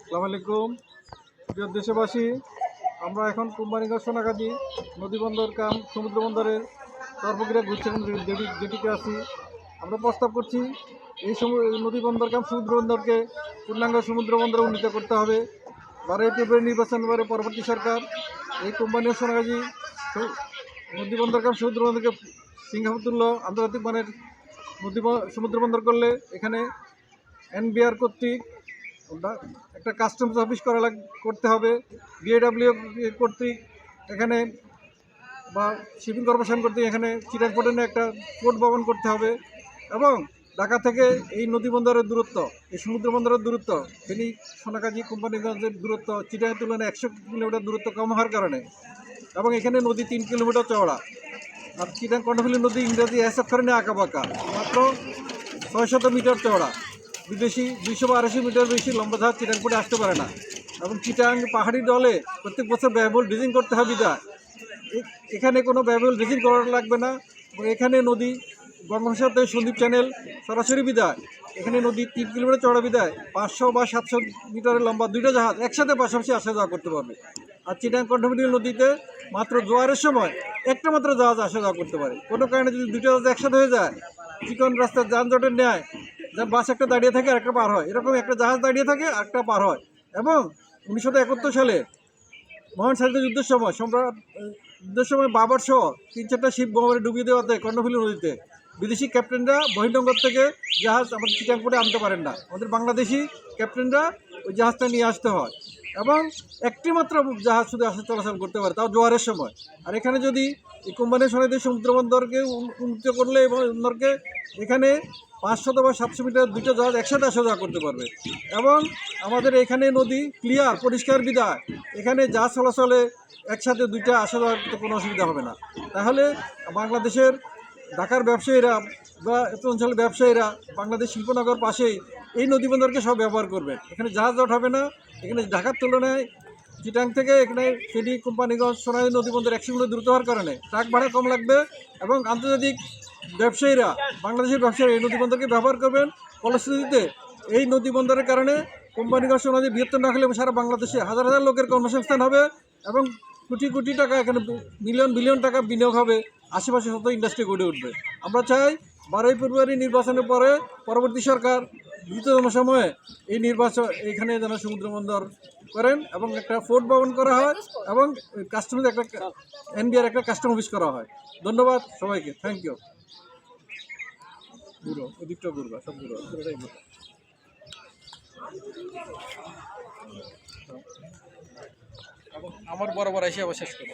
আসসালামু আলাইকুম প্রিয় দেশবাসী, আমরা এখন কোম্পানিগঞ্জ সোনাগাজী নদীবন্দর কাম সমুদ্র বন্দরের সর্বক্রিয়া গুচ্ছেন যেটিতে আছি। আমরা প্রস্তাব করছি এই নদীবন্দর কাম সমুদ্র বন্দরকে পূর্ণাঙ্গ সমুদ্র বন্দরে উন্নীত করতে হবে। 12 ফেব্রুয়ারি নির্বাচন পরে পরবর্তী সরকার এই কোম্পানিগঞ্জ সোনাগাজী নদীবন্দর কাম সমুদ্র বন্দরকে সিঙ্গাপুর তুল্য আন্তর্জাতিক মানের সমুদ্র বন্দর করলে এখানে এনবিআর কর্তৃক একটা কাস্টমস অফিস করতে হবে, বিএডব্লিউ কর্তৃক এখানে বা শিপিং কর্পোরেশন কর্তৃক এখানে চিটাগং একটা পোর্ট ভবন করতে হবে এবং ঢাকা থেকে এই নদী বন্দরের দূরত্ব, এই সমুদ্র বন্দরের দূরত্ব ফেনী সোনাগাজী কোম্পানিগঞ্জের দূরত্ব চিটাগংয়ের তুলনায় 100 কিলোমিটার দূরত্ব কম হওয়ার কারণে এবং এখানে নদী 3 কিলোমিটার চওড়া। আর চিটাগং কর্ণফুলী নদী ইংরেজি এস অক্ষরে আঁকা বাঁকা, মাত্র 600 মিটার চওড়া। বিদেশি 200 বা 250 মিটার বেশি লম্বা জাহাজ চিটাং পোর্টে আসতে পারে না এবং চিটাং পাহাড়ি ডলে প্রত্যেক বছর ব্যয়বহুল ড্রেজিং করতে হবে বিধায় এখানে কোনো ব্যয়বহুল ড্রেজিং করা লাগবে না। এখানে নদী বঙ্গোপসাগর সন্দ্বীপ চ্যানেল সরাসরি বিধায় এখানে নদী 3 কিলোমিটার চওড়া বিধায় 500 বা 700 মিটারের লম্বা দুইটা জাহাজ একসাথে পাশাপাশি আসা যাওয়া করতে পারবে। আর চিটাং কর্ণফুলী নদীতে মাত্র জোয়ারের সময় একটা মাত্র জাহাজ আসা যাওয়া করতে পারে। কোনো কারণে যদি দুইটা জাহাজ একসাথে হয়ে যায়, চিকন রাস্তার যানজটের ন্যায় বাস একটা দাঁড়িয়ে থাকে আর একটা পার হয়, এরকম একটা জাহাজ দাঁড়িয়ে থাকে আর একটা পার হয়। এবং 1971 সালে মহান স্বাধীনতা যুদ্ধের সময় বাবর সহ 3-4টা শিপ বোমারে ডুবিয়ে দেওয়াতে কর্ণফুলী নদীতে বিদেশি ক্যাপ্টেনরা বহির্নগর থেকে জাহাজ আমাদের চিটাং পোর্টে আনতে পারেন না, আমাদের বাংলাদেশি ক্যাপ্টেনরা ওই জাহাজটা নিয়ে আসতে হয় এবং একটি মাত্র জাহাজ শুধু আসা চলাচল করতে পারে, তাও জোয়ারের সময়। আর এখানে যদি এই কোম্পানির সোনাগাজী সমুদ্র বন্দরকে উন্নীত করলে এবং বন্দরকে এখানে 500 বা 700 মিটার দুটো জাহাজ একসাথে আসা যাওয়া করতে পারবে এবং আমাদের এখানে নদী ক্লিয়ার পরিষ্কার বিধায় এখানে জাহাজ চলাচলে একসাথে দুইটা আসা যাওয়ার কোনো অসুবিধা হবে না। তাহলে বাংলাদেশের ঢাকার ব্যবসায়ীরা বা এত অঞ্চলের ব্যবসায়ীরা বাংলাদেশ শিল্পনগর পাশেই এই নদীবন্দরকে সব ব্যবহার করবেন। এখানে জাহাজ জট হবে না, এখানে ঢাকার তুলনায় চিটাং থেকে এখানে ফেনী কোম্পানিগঞ্জ সোনাগাজী নদীবন্দর 100 কিলোমিটার দূরত্ব হওয়ার কারণে ট্রাক ভাড়া কম লাগবে এবং আন্তর্জাতিক ব্যবসায়ীরা বাংলাদেশের ব্যবসায়ী এই নদীবন্দরকে ব্যবহার করবেন। ফলশ্রুতিতে এই নদীবন্দরের কারণে কোম্পানিগঞ্জ সোনাগাজী বৃহত্তর না হলে সারা বাংলাদেশে হাজার হাজার লোকের কর্মসংস্থান হবে এবং কোটি কোটি টাকা এখানে বিলিয়ন টাকা বিনিয়োগ হবে, আশেপাশে শত ইন্ডাস্ট্রি গড়ে উঠবে। আমরা চাই 12 ফেব্রুয়ারি নির্বাচনের পরে পরবর্তী সরকার দ্রুততম সময়ে এই নির্বাচন এখানে যেন সমুদ্র বন্দর করেন এবং একটা ফোর্ট ভবন করা হয় এবং কাস্টমার একটা এনবিআর একটা কাস্টম অফিস করা হয়। ধন্যবাদ সবাইকে, থ্যাংক ইউ। ঘুরো ওদিকটা ঘুরবা, সব ঘুরো, পুরোটাই ঘুরো। আমার বরাবর এসে আবার শেষ করো।